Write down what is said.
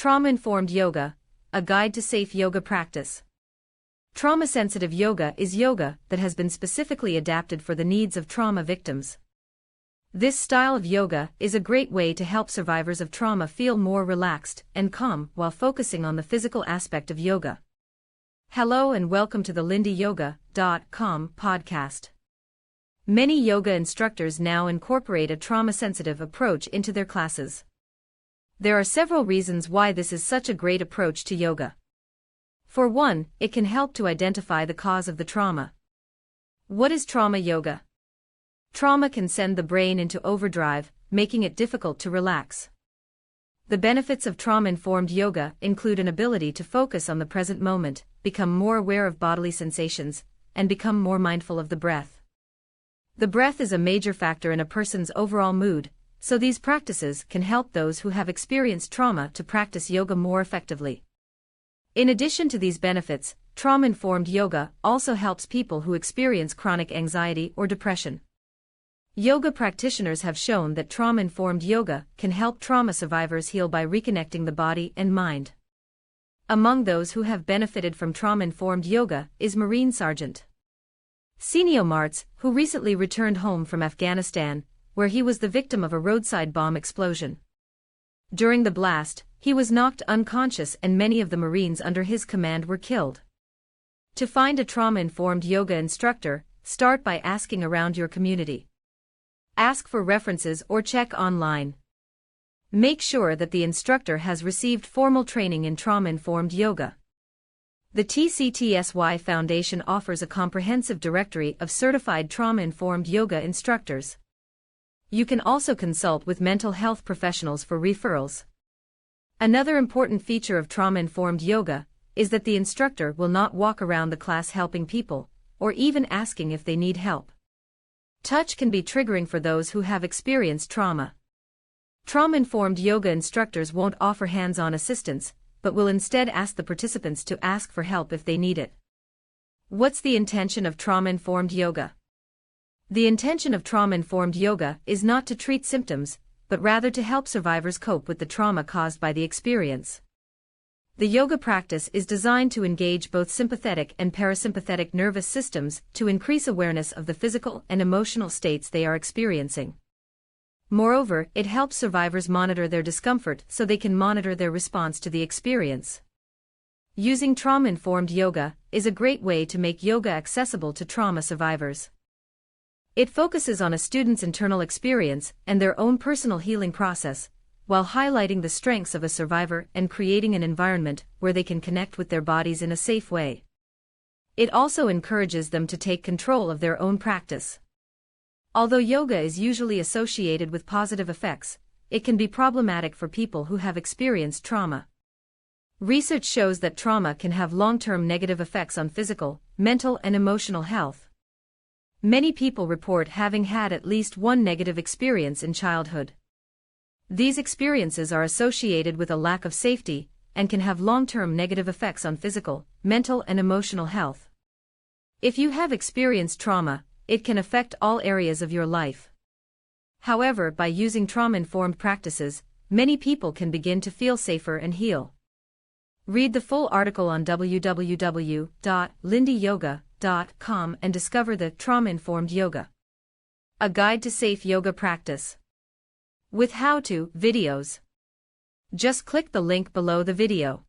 Trauma-informed yoga, a guide to safe yoga practice. Trauma-sensitive yoga is yoga that has been specifically adapted for the needs of trauma victims. This style of yoga is a great way to help survivors of trauma feel more relaxed and calm while focusing on the physical aspect of yoga. Hello and welcome to the lindyyoga.com podcast. Many yoga instructors now incorporate a trauma-sensitive approach into their classes. There are several reasons why this is such a great approach to yoga. For one, it can help to identify the cause of the trauma. What is trauma yoga? Trauma can send the brain into overdrive, making it difficult to relax. The benefits of trauma-informed yoga include an ability to focus on the present moment, become more aware of bodily sensations, and become more mindful of the breath. The breath is a major factor in a person's overall mood, so these practices can help those who have experienced trauma to practice yoga more effectively. In addition to these benefits, trauma-informed yoga also helps people who experience chronic anxiety or depression. Yoga practitioners have shown that trauma-informed yoga can help trauma survivors heal by reconnecting the body and mind. Among those who have benefited from trauma-informed yoga is Marine Sergeant Senio Martz, who recently returned home from Afghanistan, where he was the victim of a roadside bomb explosion. During the blast, he was knocked unconscious and many of the Marines under his command were killed. To find a trauma-informed yoga instructor, start by asking around your community. Ask for references or check online. Make sure that the instructor has received formal training in trauma-informed yoga. The TCTSY Foundation offers a comprehensive directory of certified trauma-informed yoga instructors. You can also consult with mental health professionals for referrals. Another important feature of trauma-informed yoga is that the instructor will not walk around the class helping people, or even asking if they need help. Touch can be triggering for those who have experienced trauma. Trauma-informed yoga instructors won't offer hands-on assistance, but will instead ask the participants to ask for help if they need it. What's the intention of trauma-informed yoga? The intention of trauma-informed yoga is not to treat symptoms, but rather to help survivors cope with the trauma caused by the experience. The yoga practice is designed to engage both sympathetic and parasympathetic nervous systems to increase awareness of the physical and emotional states they are experiencing. Moreover, it helps survivors monitor their discomfort so they can monitor their response to the experience. Using trauma-informed yoga is a great way to make yoga accessible to trauma survivors. It focuses on a student's internal experience and their own personal healing process, while highlighting the strengths of a survivor and creating an environment where they can connect with their bodies in a safe way. It also encourages them to take control of their own practice. Although yoga is usually associated with positive effects, it can be problematic for people who have experienced trauma. Research shows that trauma can have long-term negative effects on physical, mental, and emotional health. Many people report having had at least one negative experience in childhood. These experiences are associated with a lack of safety and can have long-term negative effects on physical, mental, and emotional health. If you have experienced trauma, it can affect all areas of your life. However, by using trauma-informed practices, many people can begin to feel safer and heal. Read the full article on www.lindyyoga.com and discover the Trauma-Informed Yoga, a guide to safe yoga practice, with how-to videos. Just click the link below the video.